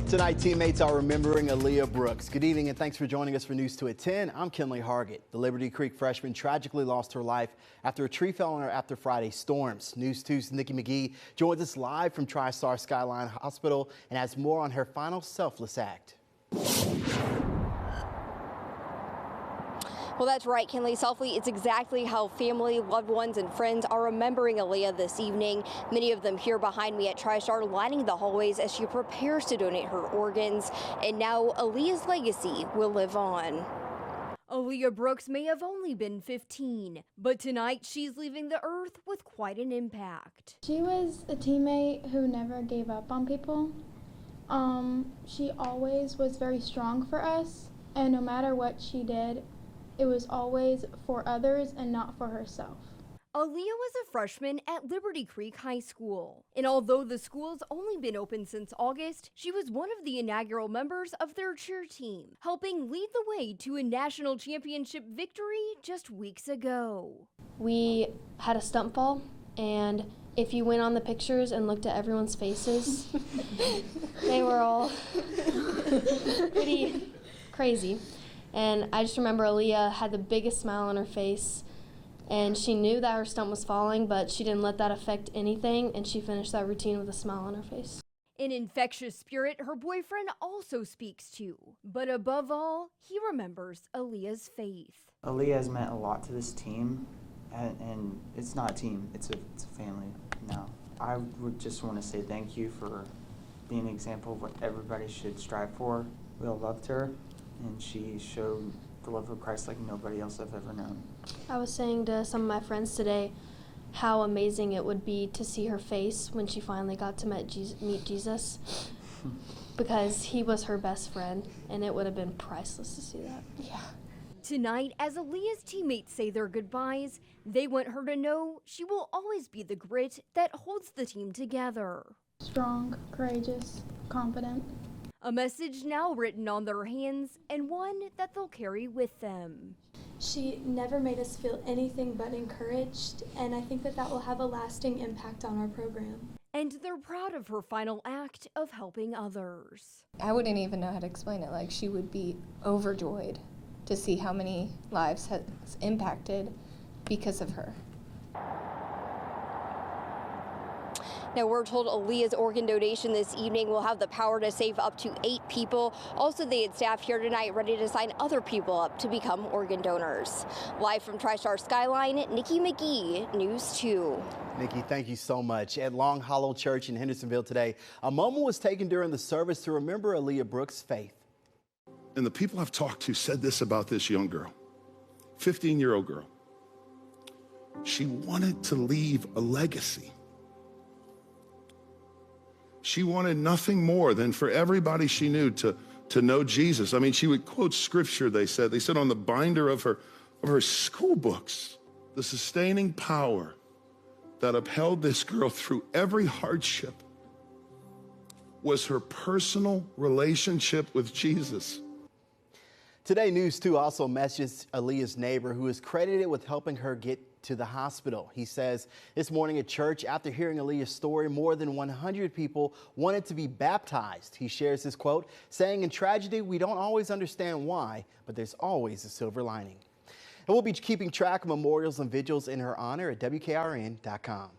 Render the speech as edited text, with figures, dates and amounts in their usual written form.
Tonight, teammates are remembering Aaliyah Brooks. Good evening and thanks for joining us for News 2 at 10. I'm Kinley Hargett. The Liberty Creek freshman tragically lost her life after a tree fell on her after Friday's storms. News 2's Nikki McGee joins us live from TriStar Skyline Hospital and has more on her final selfless act. Well, that's right, Kinley. Selfie, it's exactly how family, loved ones, and friends are remembering Aaliyah this evening. Many of them here behind me at TriStar lining the hallways as she prepares to donate her organs. And now Aaliyah's legacy will live on. Aaliyah Brooks may have only been 15, but tonight she's leaving the earth with quite an impact. She was a teammate who never gave up on people. She always was very strong for us, and no matter what she did, it was always for others and not for herself. Aaliyah was a freshman at Liberty Creek High School. And although the school's only been open since August, she was one of the inaugural members of their cheer team, helping lead the way to a national championship victory just weeks ago. We had a stump ball, and if you went on the pictures and looked at everyone's faces, they were all pretty crazy. And I just remember Aaliyah had the biggest smile on her face, and she knew that her stump was falling, but she didn't let that affect anything, and she finished that routine with a smile on her face. An infectious spirit her boyfriend also speaks to, but above all, he remembers Aaliyah's faith. Aaliyah has meant a lot to this team, and it's not a team, it's a family now. I would just want to say thank you for being an example of what everybody should strive for. We all loved her, and she showed the love of Christ like nobody else I've ever known. I was saying to some of my friends today how amazing it would be to see her face when she finally got to meet Jesus, because he was her best friend, and it would have been priceless to see that. Yeah. Tonight, as Aaliyah's teammates say their goodbyes, they want her to know she will always be the grit that holds the team together. Strong, courageous, confident. A message now written on their hands, and one that they'll carry with them. She never made us feel anything but encouraged, and I think that will have a lasting impact on our program. And they're proud of her final act of helping others. I wouldn't even know how to explain it. Like, she would be overjoyed to see how many lives has impacted because of her. Now, we're told Aaliyah's organ donation this evening will have the power to save up to 8 people. Also, they had staff here tonight ready to sign other people up to become organ donors. Live from TriStar Skyline, Nikki McGee, News 2. Nikki, thank you so much. At Long Hollow Church in Hendersonville today, a moment was taken during the service to remember Aaliyah Brooks' faith. And the people I've talked to said this about this young girl, 15-year-old girl. She wanted to leave a legacy. She wanted nothing more than for everybody she knew to know Jesus. I mean, she would quote scripture, they said on the binder of her school books, the sustaining power that upheld this girl through every hardship was her personal relationship with Jesus. Today, News 2 also messaged Aaliyah's neighbor, who is credited with helping her get to the hospital. He says this morning at church, after hearing Aaliyah's story, more than 100 people wanted to be baptized. He shares his quote, saying, "In tragedy, we don't always understand why, but there's always a silver lining." And we'll be keeping track of memorials and vigils in her honor at WKRN.com.